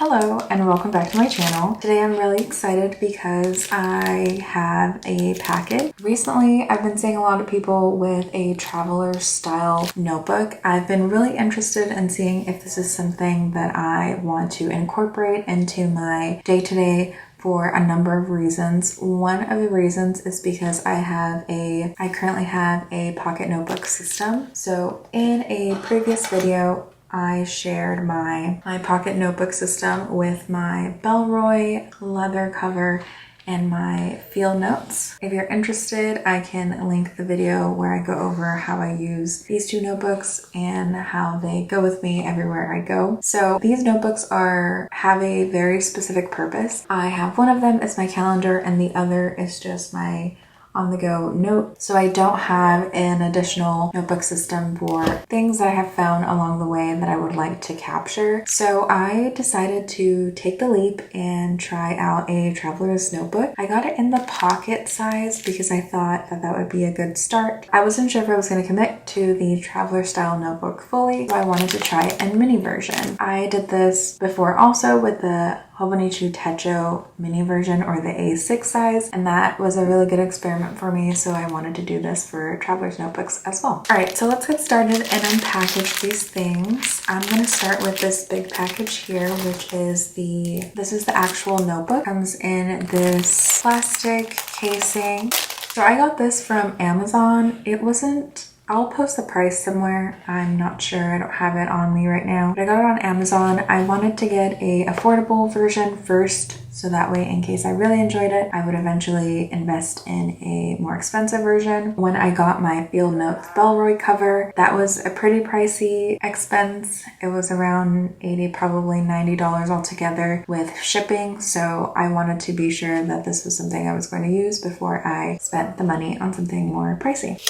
Hello and welcome back to my channel. Today I'm really excited because I have a packet. Recently I've been seeing a lot of people with a traveler style notebook. I've been really interested in seeing if this is something that I want to incorporate into my day-to-day for a number of reasons. One of the reasons is because I currently have a pocket notebook system. So in a previous video, I shared my pocket notebook system with my Bellroy leather cover and my field notes. If you're interested, I can link the video where I go over how I use these two notebooks and how they go with me everywhere I go. So these notebooks have a very specific purpose. I have one of them as my calendar and the other is just my on-the-go note. So I don't have an additional notebook system for things that I have found along the way that I would like to capture. So I decided to take the leap and try out a traveler's notebook. I got it in the pocket size because I thought that would be a good start. I wasn't sure if I was going to commit to the traveler style notebook fully, so I wanted to try a mini version. I did this before also with the Hobonichi Techo mini version, or the A6 size, and that was a really good experiment for me, so I wanted to do this for traveler's notebooks as well. Alright, so let's get started and unpackage these things. I'm going to start with this big package here, which is this is the actual notebook. It comes in this plastic casing. So I got this from Amazon. I'll post the price somewhere. I'm not sure. I don't have it on me right now. But I got it on Amazon. I wanted to get a affordable version first, so that way in case I really enjoyed it, I would eventually invest in a more expensive version. When I got my Field Notes Bellroy cover, that was a pretty pricey expense. It was around $80, probably $90 altogether with shipping. So I wanted to be sure that this was something I was going to use before I spent the money on something more pricey.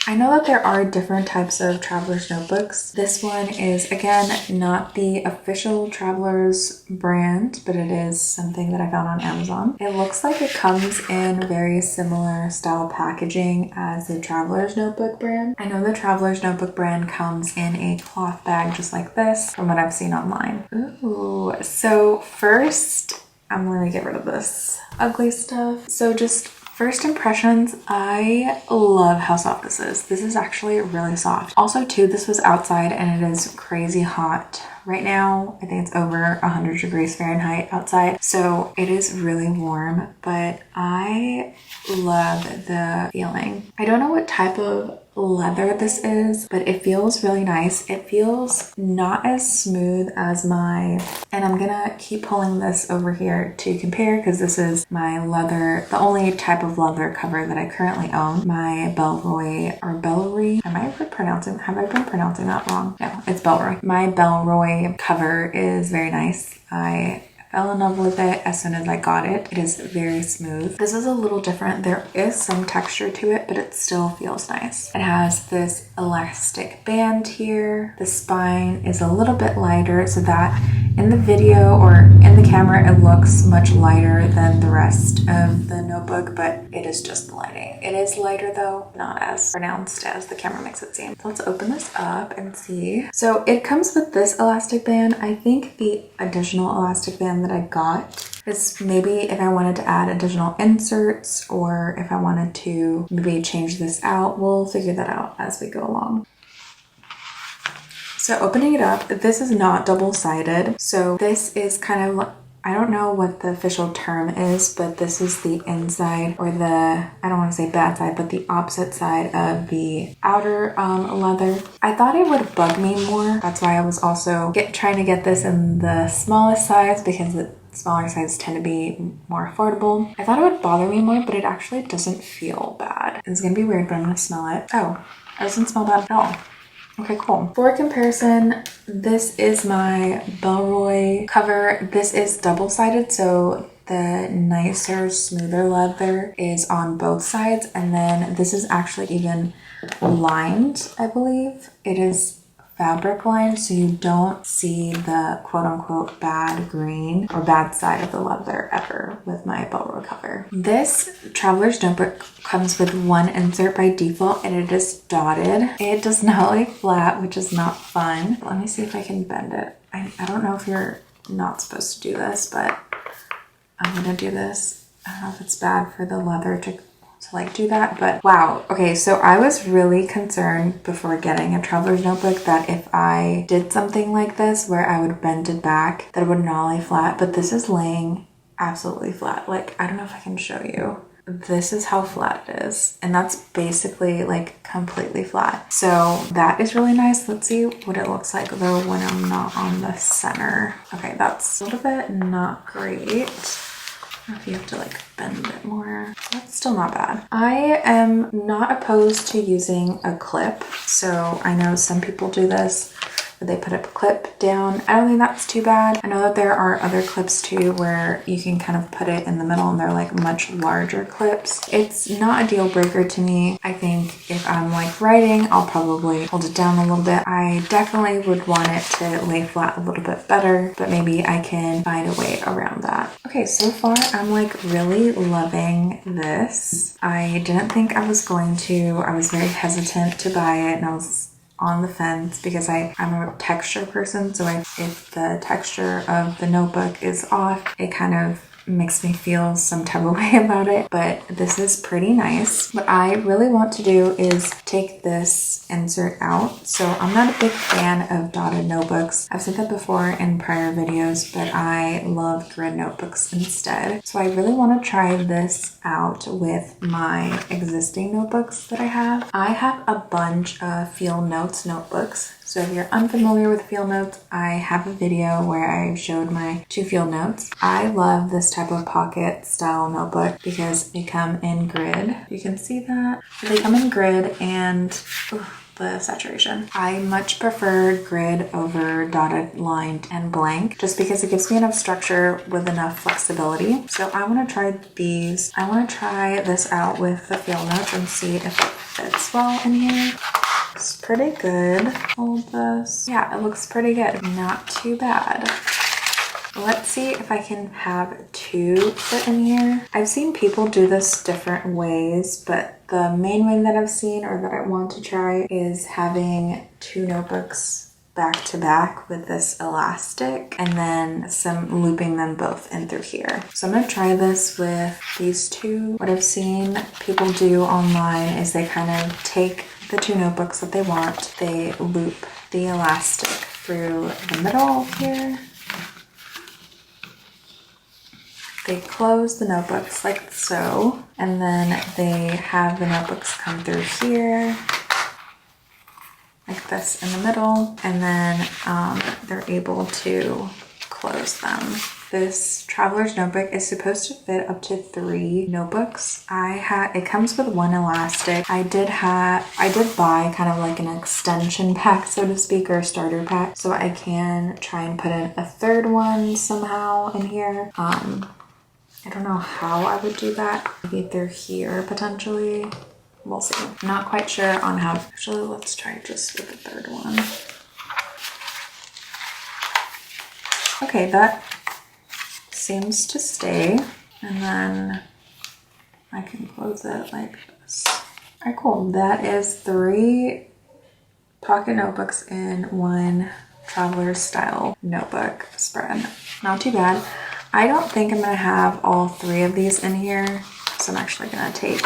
I know that there are different types of traveler's notebooks. This one is, again, not the official Traveler's brand, but it is something that I found on Amazon. It looks like it comes in very similar style packaging as the Traveler's Notebook brand. I know the Traveler's Notebook brand comes in a cloth bag just like this from what I've seen online. Ooh, so first, I'm going to get rid of this ugly stuff. So just first impressions, I love how soft this is. This is actually really soft. Also too, this was outside and it is crazy hot right now. I think it's over 100 degrees Fahrenheit outside. So it is really warm, but I love the feeling. I don't know what type of leather this is, but it feels really nice. It feels not as smooth as and I'm gonna keep pulling this over here to compare because this is my leather, the only type of leather cover that I currently own. My Bellroy or Bellroy, have I been pronouncing that wrong? No, it's Bellroy. My Bellroy cover is very nice. I fell in love with it as soon as I got it. It is very smooth. This is a little different. There is some texture to it, but it still feels nice. It has this elastic band here. The spine is a little bit lighter, so that in the video or in the camera, it looks much lighter than the rest of the notebook, but it is just the lighting. It is lighter though, not as pronounced as the camera makes it seem. So let's open this up and see. So it comes with this elastic band. I think the additional elastic band that I got is maybe if I wanted to add additional inserts or if I wanted to maybe change this out. We'll figure that out as we go along. So opening it up, this is not double-sided. So this is kind of, I don't know what the official term is, but this is the inside or I don't want to say bad side, but the opposite side of the outer leather. I thought it would bug me more. That's why I was also trying to get this in the smallest size because the smaller sizes tend to be more affordable. I thought it would bother me more, but it actually doesn't feel bad. It's gonna be weird, but I'm gonna smell it. Oh, it doesn't smell bad at all. Okay, cool. For comparison, this is my Bellroy cover. This is double-sided, so the nicer, smoother leather is on both sides, and then this is actually even lined, I believe. It is fabric lined, so you don't see the quote-unquote bad green or bad side of the leather ever with my Bellroy cover. This traveler's notebook comes with one insert by default and it is dotted. It does not lay flat, which is not fun. Let me see if I can bend it. I don't know if you're not supposed to do this, but I'm gonna do this. I don't know if it's bad for the leather to like do that, but wow. Okay, so I was really concerned before getting a traveler's notebook that if I did something like this where I would bend it back, that it would not lay flat, but this is laying absolutely flat. Like, I don't know if I can show you. This is how flat it is, and that's basically like completely flat. So that is really nice. Let's see what it looks like though when I'm not on the center. Okay, that's a little bit not great. I don't know if you have to like bend it more. That's still not bad. I am not opposed to using a clip. So I know some people do this, where they put a clip down. I don't think that's too bad. I know that there are other clips too where you can kind of put it in the middle and they're like much larger clips. It's not a deal breaker to me. I think if I'm like writing, I'll probably hold it down a little bit. I definitely would want it to lay flat a little bit better, but maybe I can find a way around that. Okay, so far I'm like really loving this. I didn't think I was going to. I was very hesitant to buy it, and I was on the fence because I'm a texture person, so if the texture of the notebook is off, it kind of makes me feel some type of way about it, but this is pretty nice. What I really want to do is take this insert out. So I'm not a big fan of dotted notebooks. I've said that before in prior videos, but I love grid notebooks instead. So I really want to try this out with my existing notebooks that I have. I have a bunch of Field Notes notebooks. So if you're unfamiliar with Field Notes, I have a video where I showed my 2 Field Notes. I love this type of pocket style notebook because they come in grid. You can see that. They come in grid and the saturation. I much prefer grid over dotted, lined, and blank just because it gives me enough structure with enough flexibility. So I want to try these. I want to try this out with the Field Notes and see if it fits well in here. Looks pretty good. Hold this. Yeah, it looks pretty good. Not too bad. Let's see if I can have 2 fit in here. I've seen people do this different ways, but the main way that I've seen or that I want to try is having 2 notebooks back to back with this elastic and then some looping them both in through here. So I'm gonna try this with these 2. What I've seen people do online is they kind of take the 2 notebooks that they want, they loop the elastic through the middle here. They close the notebooks like so, and then they have the notebooks come through here, like this in the middle, and then they're able to close them. This traveler's notebook is supposed to fit up to 3 notebooks. It comes with 1 elastic. I did buy kind of like an extension pack, so to speak, or a starter pack, so I can try and put in a 3rd one somehow in here. I don't know how I would do that. Maybe through here potentially. We'll see. I'm not quite sure on how. Actually, let's try just with the 3rd one. Okay, that seems to stay. And then I can close it like this. All right, cool. That is 3 pocket notebooks in 1 traveler style notebook spread. Not too bad. I don't think I'm gonna have all 3 of these in here, so I'm actually gonna take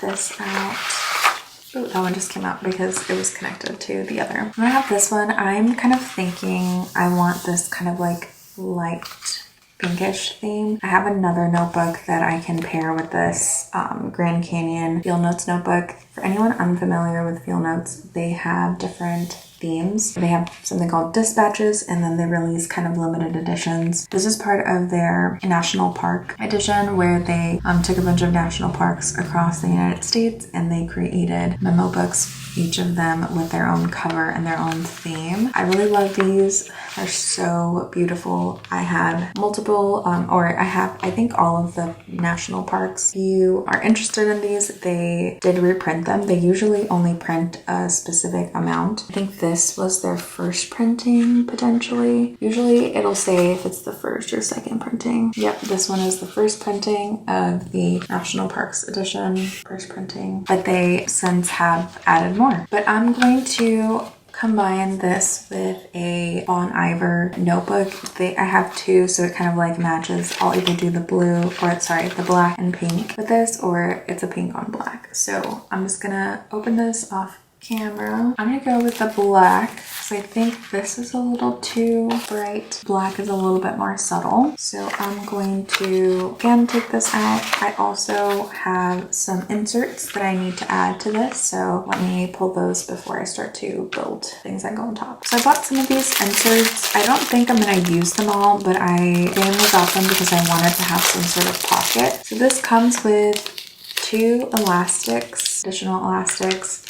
this out. Oh, that one just came out because it was connected to the other. I'm gonna have this one. I'm kind of thinking I want this kind of like light pinkish theme. I have another notebook that I can pair with this Grand Canyon Field Notes notebook. For anyone unfamiliar with Field Notes, they have different themes. They have something called dispatches, and then they release kind of limited editions. This is part of their National Park edition where they took a bunch of national parks across the United States and they created memo books, each of them with their own cover and their own theme. I really love these. They're so beautiful. I have multiple, I think all of the national parks. If you are interested in these, they did reprint them. They usually only print a specific amount. I think this was their first printing, potentially. Usually it'll say if it's the first or second printing. Yep, this one is the first printing of the National Parks edition, first printing, but they since have added more. But I'm going to combine this with a Bon Iver notebook. I have two, so it kind of like matches. I'll either do the blue or sorry, the black and pink with this, or it's a pink on black. So I'm just gonna open this off camera. I'm gonna go with the black because I think this is a little too bright. Black is a little bit more subtle. So I'm going to again take this out. I also have some inserts that I need to add to this. So let me pull those before I start to build things that go on top. So I bought some of these inserts. I don't think I'm gonna use them all, but I randomly got them because I wanted to have some sort of pocket. So this comes with two elastics, additional elastics,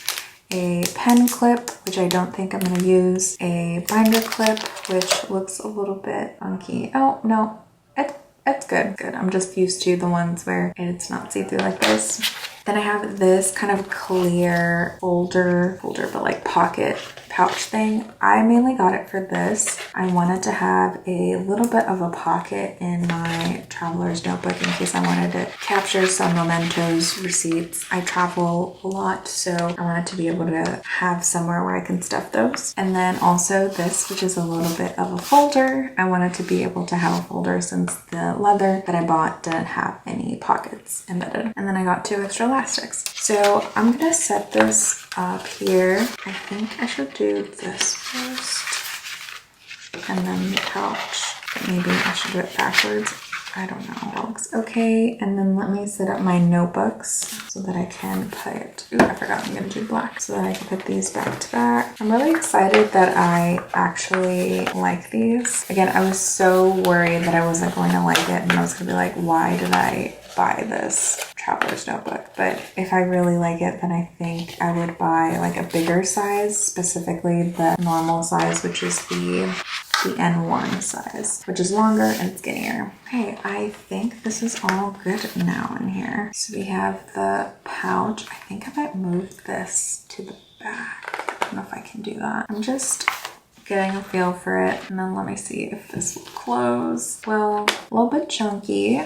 a pen clip, which I don't think I'm going to use, a binder clip, which looks a little bit funky. Oh, no, it's good. Good. I'm just used to the ones where it's not see-through like this. Then I have this kind of clear folder, but like pocket pouch thing. I mainly got it for this. I wanted to have a little bit of a pocket in my traveler's notebook in case I wanted to capture some mementos, receipts. I travel a lot, so I wanted to be able to have somewhere where I can stuff those. And then also this, which is a little bit of a folder. I wanted to be able to have a folder since the leather that I bought didn't have any pockets embedded. And then I got two extra elastics. So I'm gonna set this up here. I think I should do this first and then the pouch, but maybe I should do it backwards. I don't know. That looks okay. And then let me set up my notebooks so that I can put, ooh, I forgot I'm gonna do black, so that I can put these back to back. I'm really excited that I actually like these. Again, I was so worried that I wasn't going to like it and I was gonna be like, why did I buy this traveler's notebook? But if I really like it, then I think I would buy like a bigger size, specifically the normal size, which is the N1 size, which is longer and skinnier. Okay, I think this is all good now in here. So we have the pouch. I think I might move this to the back. I don't know if I can do that. I'm just getting a feel for it, and then let me see if this will close. Well, a little bit chunky,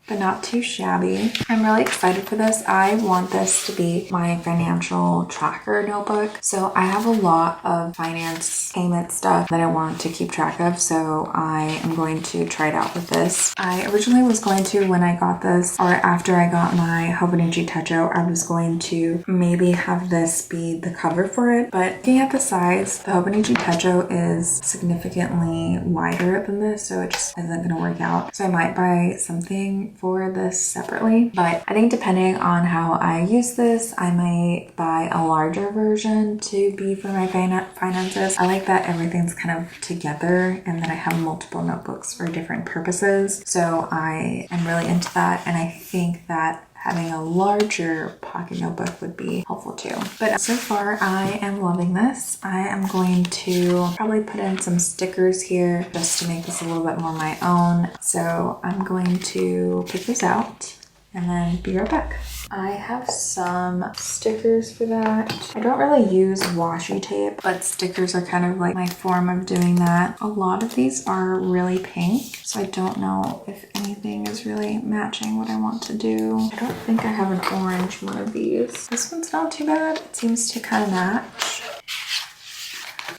but not too shabby. I'm really excited for this. I want this to be my financial tracker notebook. So I have a lot of finance payment stuff that I want to keep track of. So I am going to try it out with this. I originally was going to, when I got this, or after I got my Hobonichi Techo, I was going to maybe have this be the cover for it. But looking at the size, the Hobonichi Techo is significantly wider than this, so it just isn't gonna work out. So I might buy something for this separately, but I think depending on how I use this, I might buy a larger version to be for my finances. I like that everything's kind of together and that I have multiple notebooks for different purposes. So I am really into that, and I think that having a larger pocket notebook would be helpful too. But so far I am loving this. I am going to probably put in some stickers here just to make this a little bit more my own. So I'm going to pick this out and then be right back. I have some stickers for that. I don't really use washi tape, but stickers are kind of like my form of doing that. A lot of these are really pink, so I don't know if anything is really matching what I want to do. I don't think I have an orange one of these. This one's not too bad. It seems to kind of match.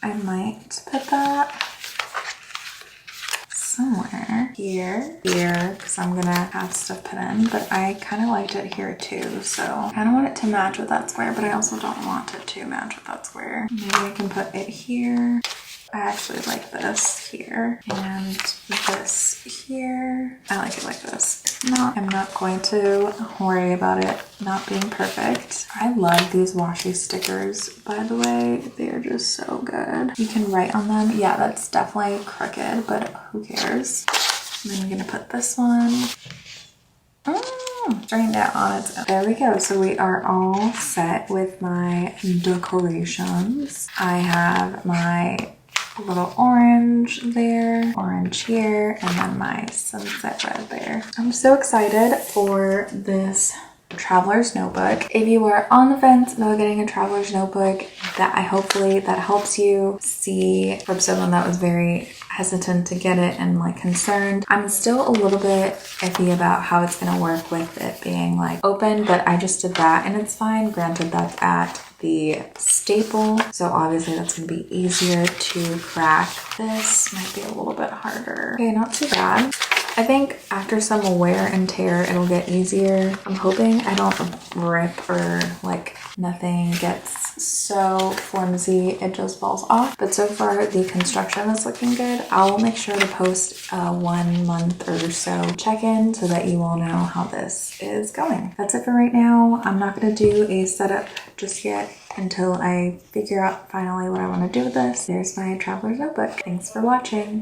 I might put that somewhere here, because I'm gonna have stuff put in, but I kind of liked it here too, so I kind of want it to match with that square, but I also don't want it to match with that square. Maybe I can put it here. I actually like this here and this here. I like it like this. If not, I'm not going to worry about it not being perfect. I love these washi stickers, by the way. They are just so good. You can write on them. Yeah, that's definitely crooked, but who cares? And then I'm gonna put this one. Straightened out on its own. There we go. So we are all set with my decorations. I have my little orange there, orange here, and then my sunset red there. I'm so excited for this traveler's notebook. If you are on the fence about getting a traveler's notebook, hopefully that helps you see, for someone that was very hesitant to get it and like concerned. I'm still a little bit iffy about how it's gonna work with it being like open, but I just did that and it's fine. Granted, that's at the staple. So obviously that's gonna be easier to crack. This might be a little bit harder. Okay, not too bad. I think after some wear and tear, it'll get easier. I'm hoping I don't rip or like nothing gets so flimsy it just falls off. But so far the construction is looking good. I'll make sure to post a 1 month or so check-in so that you all know how this is going. That's it for right now. I'm not gonna do a setup just yet until I figure out finally what I want to do with this. There's my traveler's notebook. Thanks for watching.